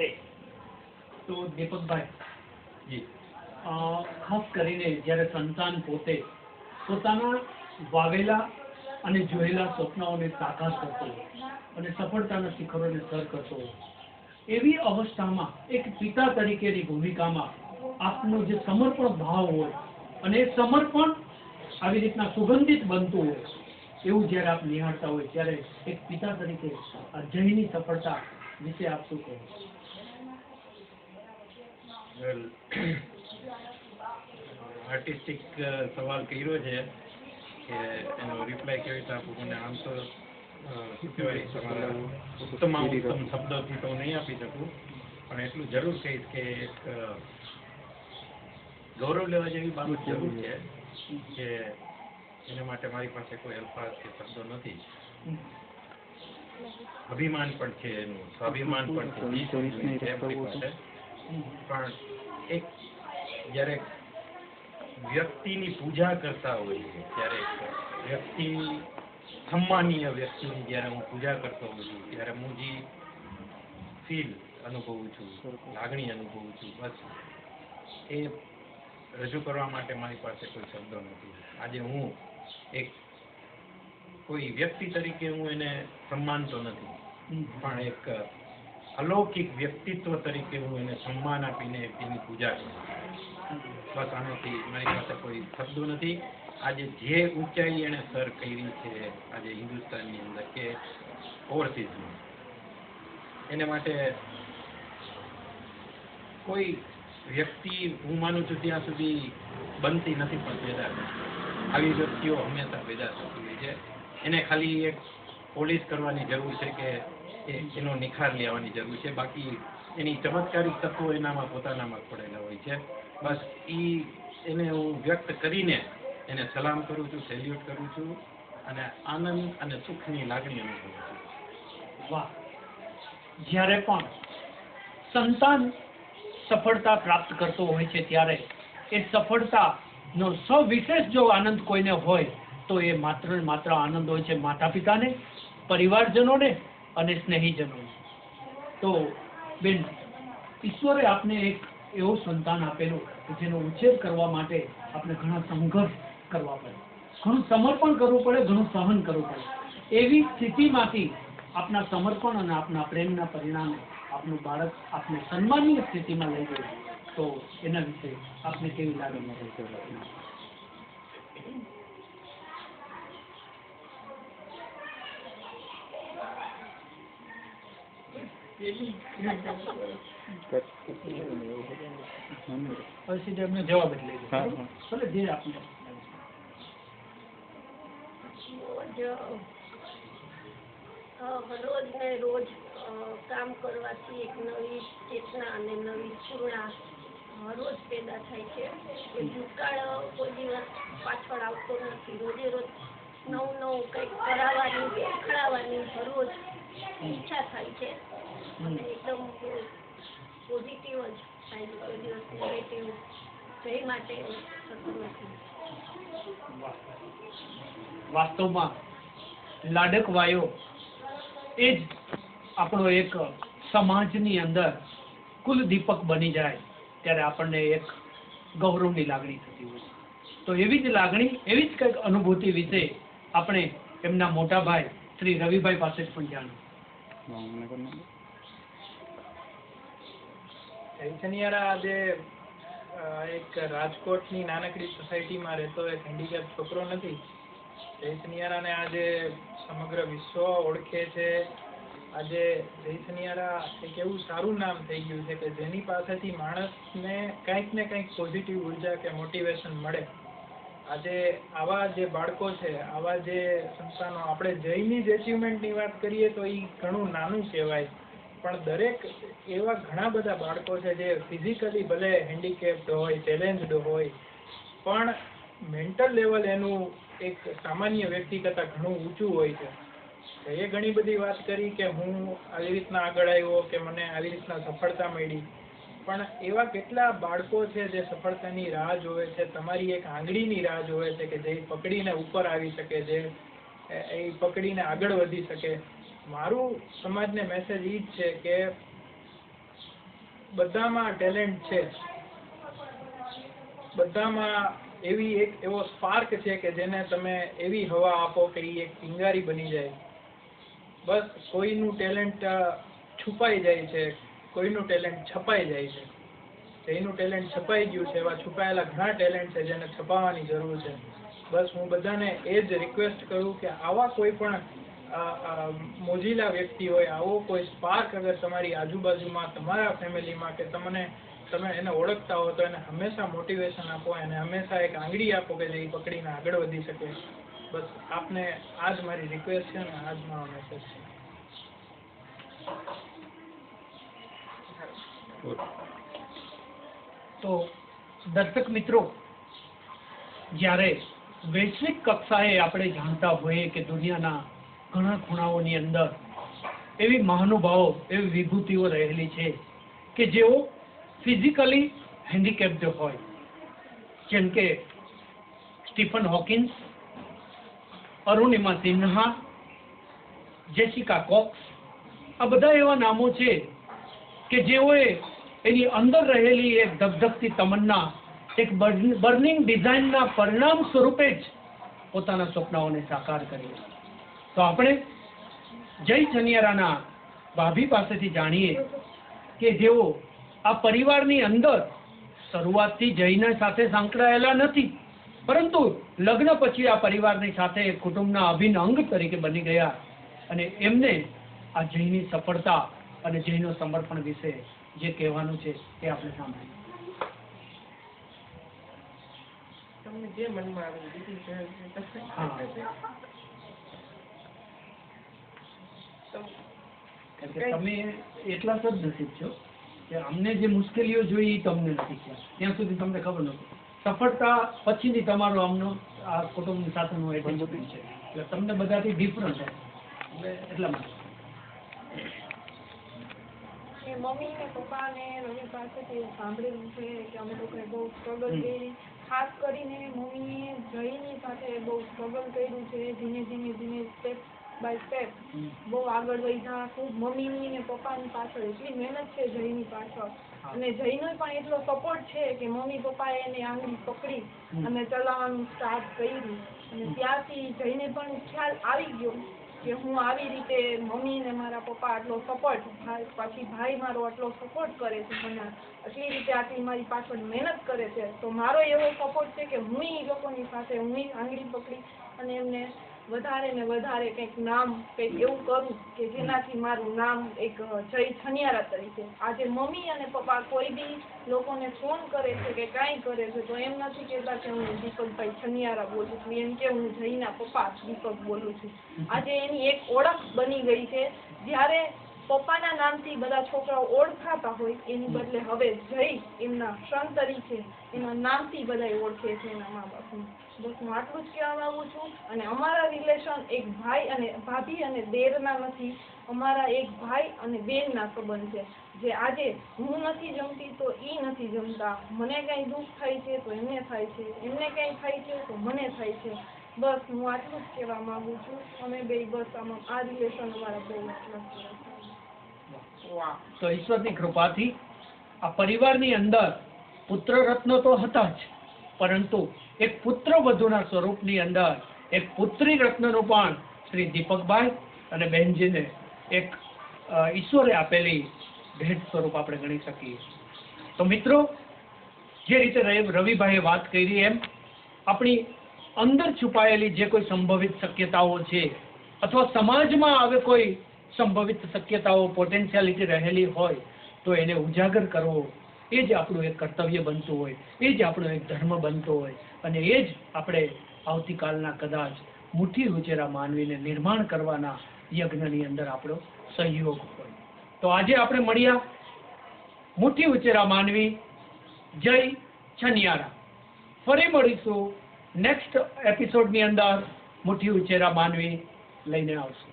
પોતે. તો દીપકભાઈ, ખાસ કરીને જ્યારે સંતાન પોતે પોતાના વાવેલા અને જોયેલા સ્વપ્નોને સાકાર કરતો અને સફળતાના શિખરોને સર કરતો, એવી અવસ્થામાં એક પિતા તરીકેની ભૂમિકામાં આપનો જે સમર્પણ ભાવ હોય અને એ સમર્પણ આવી રીતના સુગંધિત બનતું હોય એવું જ્યારે આપ નિહાળતા હોય ત્યારે એક પિતા તરીકે આ જયની સફળતા વિશે આપ શું કહો? આર્ટિસ્ટિક સવાલ કર્યો છે કે એનો રિપ્લાય કેવી રીતે આપું. મને આમ તો શું કહેવાય, તમારા ઉત્તમ શબ્દોથી તો નહીં આપી શકું, પણ એટલું જરૂર કહીશ કે એક ગૌરવ લેવા જેવી બાબત જરૂર છે કે એના માટે મારી પાસે કોઈ અલ્ફાઝ કે શબ્દો નથી. અભિમાન પણ છે, એનું સ્વાભિમાન પણ છે આપણી પાસે. પણ એક જ્યારે વ્યક્તિની પૂજા કરતા હોય છે ત્યારે વ્યક્તિ, સન્માનીય વ્યક્તિની જ્યારે હું પૂજા કરતો હોઉં છું ત્યારે હું જે ફીલ અનુભવું છું, લાગણી અનુભવું છું, બસ એ રજૂ કરવા માટે મારી પાસે કોઈ શબ્દો નથી. આજે હું એક કોઈ વ્યક્તિ તરીકે હું એને સન્માનતો નથી, પણ એક અલૌકિક વ્યક્તિત્વ તરીકે હું એને સન્માન આપીને એની પૂજા કરું. બસ આનાથી મારી પાસે કોઈ શબ્દો નથી. આજે જે ઊંચાઈ એને સર કરી છે આજે હિન્દુસ્તાનની અંદર કે ઓવરસીઝમાં, એને માટે કોઈ વ્યક્તિ હું માનું છું ત્યાં સુધી બનતી નથી, પણ પેદા નથી. આવી વ્યક્તિઓ હંમેશા પેદા થતી હોય છે. એને ખાલી એક પોલિશ કરવાની જરૂર છે કે એનો નિખાર લેવાની જરૂર છે. બાકી એની ચમત્કારિક તત્વો એનામાં પોતાનામાં પડેલા હોય છે. બસ એને હું વ્યક્ત કરીને એને સલામ કરું છું, સેલ્યુટ કરું છું અને આનંદ અને સુખની લાગણી અનુભવું છું. વાહ! જ્યારે પણ સંતાન સફળતા પ્રાપ્ત કરતો હોય છે ત્યારે એ સફળતાનો સવિશેષ જો આનંદ કોઈને હોય તો એ માત્ર ને માત્ર આનંદ હોય છે માતા પિતાને, પરિવારજનોને અને સ્નેહીજનોને. તો બેન, ઈશ્વરે આપને એક એવું સંતાન આપેલું કે જેનો ઉછેર કરવા માટે આપણે ઘણા સંઘર્ષ કરવા પડે, ઘણું સમર્પણ કરવું પડે, ઘણું સહન કરવું પડે. એવી સ્થિતિમાંથી આપના સમર્પણ અને આપના પ્રેમના પરિણામે આપનું બાળક આપને સન્માનીય સ્થિતિમાં લઈ ગયું, તો એના વિશે આપને કેવી લાગણી છે? એમને જવાબ જ લઈ જે આપને રોજ ને રોજ કામ કરવાથી એક નવી ચેતના અને નવી સ્ફૂર્ણા રોજ પેદા થાય છે. એ ભૂતકાળ કોઈ દિવસ પાછળ આવતો નથી. રોજે રોજ નવું નવું કંઈક કરાવવાની, શીખડાવવાની રોજ ઈચ્છા થાય છે અને એકદમ પોઝિટિવ જ થાય છે. કોઈ દિવસ નેગેટિવ જય માટે થતું નથી. વાસ્તવમાં લાડક વાયો એ જ આપણો એક સમાજની અંદર કુલ દીપક બની જાય ત્યારે આપણને એક ગૌરવની લાગણી થતી હોય. તો એવી જ લાગણી, એવી જ કંઈક અનુભૂતિ વિશે આપણે એમના મોટા ભાઈ શ્રી રવિભાઈ પાસે જ પણ જાણ્યું. આજે એક રાજકોટની નાનકડી સોસાયટીમાં રહેતો એક હેન્ડીકેપ છોકરો નથી. જયસનિયારાને આજે સમગ્ર વિશ્વ ઓળખે છે. આજે જયસનિયારા એક એવું સારું નામ થઈ ગયું છે કે જેની પાસેથી માણસને કંઈક ને કંઈક પોઝિટિવ ઉર્જા કે મોટિવેશન મળે. આજે આવા જે બાળકો છે, આવા જે સંસ્થાનો, આપણે જયની જ એચિવમેન્ટની વાત કરીએ તો એ ઘણું નાનું કહેવાય, પણ દરેક એવા ઘણા બધા બાળકો છે જે ફિઝિકલી ભલે હેન્ડીકેપ્ડ હોય, ચેલેન્જડ હોય, પણ મેન્ટલ લેવલ એનું એક સામાન્ય વ્યક્તિ કરતાં ઘણું ઊંચું હોય છે. એ ઘણી બધી વાત કરી કે હું આવી રીતના આગળ આવ્યો કે મને આવી રીતના સફળતા મળી, પણ એવા કેટલા બાળકો છે જે સફળતાની રાહ જોવે છે, તમારી એક આંગળીની રાહ જોવે છે કે જે પકડીને ઉપર આવી શકે, જે એ પકડીને આગળ વધી શકે. મારું સમાજને મેસેજ એ જ છે કે બધામાં ટેલેન્ટ છે, બધામાં એવો સ્પાર્ક છે કે જેને તમે એવી હવા આપો કે એ એક ચિંગારી બની જાય. બસ કોઈનું ટેલેન્ટ છુપાઈ જાય છે, કોઈનું ટેલેન્ટ છપાઈ જાય છે. જેનું ટેલેન્ટ છપાઈ ગયું છે એવા છુપાયેલા ઘણા ટેલેન્ટ છે જેને છપાવવાની જરૂર છે. બસ હું બધાને એ જ રિક્વેસ્ટ કરું કે આવા કોઈ પણ મોજીલા વ્યક્તિ હોય, આવો કોઈ સ્પાર્ક અગર તમારી આજુબાજુમાં, તમારા ફેમિલીમાં કે તમે એને ઓળખતા હો તો એને હંમેશા મોટિવેશન આપો, એને હંમેશા એક આંગળી આપો કે જે પકડીને આગળ વધી શકે. બસ આપને આ જ મારી રિક્વેસ્ટ છે ને આ જ મારો મેસેજ છે. તો દર્શક મિત્રો, જ્યારે વૈશ્વિક કક્ષાએ આપણે જાણતા હોઈએ કે દુનિયાના ઘણા ખૂણાઓની અંદર એવી મહાનુભાવો, એવી વિભૂતિઓ રહેલી છે કે જેઓ ફિઝિકલી હેન્ડીકેપ્ડ હોય, જેમ કે Stephen Hawkins, Arunima Sinha, Jessica Cox, આ બધા એવા નામો છે કે જેઓએ એની અંદર રહેલી એક ધગધગતી તમન્ના, એક બર્નિંગ ડિઝાઇનના પરિણામ સ્વરૂપે જ પોતાના સ્વપ્નાઓને સાકાર કરી. તો આપણે જય છનિયારાના ભાભી પાસેથી જાણીએ કે જેઓ આ પરિવારની અંદર શરૂઆતથી જયના સાથે સંકળાયેલા નથી, પરંતુ લગ્ન પછી આ પરિવારની સાથે એક કુટુંબના અભિન્ન અંગ તરીકે બની ગયા, અને એમને આ જયની સફળતા અને જયનો સમર્પણ વિશે જે કહેવાનું છે એ આપણે સાંભળીએ. તમને જે મનમાં આવે બીજું તમે એટલા સદનસીબ છો કે અમને જે મુશ્કેલીઓ જોઈ એ તમને નથી થયા, ત્યાં સુધી તમને ખબર નથી. સફળતા પછીની તમારો આમનો આ કુટુંબ સાથેનું એટેચમેન્ટ છે, એટલે તમને બધાથી ડિફરન્ટ છે. એટલા માટે મમ્મી ને પપ્પા ને રવિ પાસેથી સાંભળેલું છે કે અમે લોકોએ બહુ સ્ટ્રગલ કરી, ખાસ કરીને મમ્મીએ જયની સાથે બહુ સ્ટ્રગલ કર્યું છે. ધીમે ધીમે સ્ટેપ બાય સ્ટેપ બહુ આગળ વધ્યા. ખૂબ મમ્મીની ને પપ્પાની પાછળ એટલી મહેનત છે જયની પાછળ, અને જયનો પણ એટલો સપોર્ટ છે કે મમ્મી પપ્પાએ એને આંગળી પકડી અને ચલાવવાનું સ્ટાર્ટ કર્યું, અને ત્યારથી જયને પણ ખ્યાલ આવી ગયો કે હું આવી રીતે મમ્મી ને મારા પપ્પા આટલો સપોર્ટ, પછી ભાઈ મારો આટલો સપોર્ટ કરે છે, મને આટલી રીતે આટલી મારી પાછળ મહેનત કરે છે, તો મારો એવો સપોર્ટ છે કે હું એ લોકોની સાથે હું આંગળી પકડી અને એમને વધારે ને વધારે કંઈક નામ કંઈક એવું કરું કે જેનાથી મારું નામ એક જય છનિયારા તરીકે. આજે મમ્મી અને પપ્પા કોઈ બી લોકોને ફોન કરે છે કે કાંઈ કરે છે તો એમ નથી કહેતા કે હું દીપકભાઈ છનિયારા બોલું છું, એમ કે હું જયના પપ્પા દીપક બોલું છું. આજે એની એક ઓળખ બની ગઈ છે. જ્યારે પપ્પાના નામથી બધા છોકરાઓ ઓળખાતા હોય એની બદલે હવે જય એમના સન તરીકે એના નામથી બધા ઓળખે છે એના મા બાપને. બસ હું આટલું જ કહેવા માંગુ છું. અને અમારા રિલેશન એક ભાઈ અને ભાભી અને દેરના નથી, અમારા એક ભાઈ અને બેનના સંબંધ છે. જે આજે હું નથી જમતી તો એ નથી જમતા, મને કંઈ દુઃખ થાય છે તો એમને થાય છે, એમને કંઈ થાય છે તો મને થાય છે. બસ હું આટલું જ કહેવા માંગુ છું. અમે બે બસ આમાં આ રિલેશન અમારા બહુ તો ઈશ્વરની કૃપાથી આ પરિવારની અંદર પુત્ર રત્નો તો હતા જ, પરંતુ એક પુત્ર વધુના સ્વરૂપની અંદર એક પુત્રી રત્નનું પણ શ્રી દીપકભાઈ અને બહેનજીને એક ઈશ્વરે આપેલી ભેટ સ્વરૂપ આપણે ગણી શકીએ. તો મિત્રો, જે રીતે રવિભાઈએ વાત કરી એમ આપણી અંદર છુપાયેલી જે કોઈ સંભવિત શક્યતાઓ છે, અથવા સમાજમાં આવે કોઈ સંભવિત શક્યતાઓ, પોટેન્શિયાલિટી રહેલી હોય, તો એને ઉજાગર કરવો એ જ આપણું એક કર્તવ્ય બનતું હોય, એ જ આપણો એક ધર્મ બનતો હોય, અને એ જ આપણે આવતીકાલના કદાચ મુઠ્ઠી ઉચેરા માનવીને નિર્માણ કરવાના યજ્ઞની અંદર આપણો સહયોગ હોય. તો આજે આપણે મળ્યા મુઠ્ઠી ઉચેરા માનવી જય છનિયારા. ફરી મળીશું નેક્સ્ટ એપિસોડની અંદર મુઠ્ઠી ઉચેરા માનવી લઈને આવશું.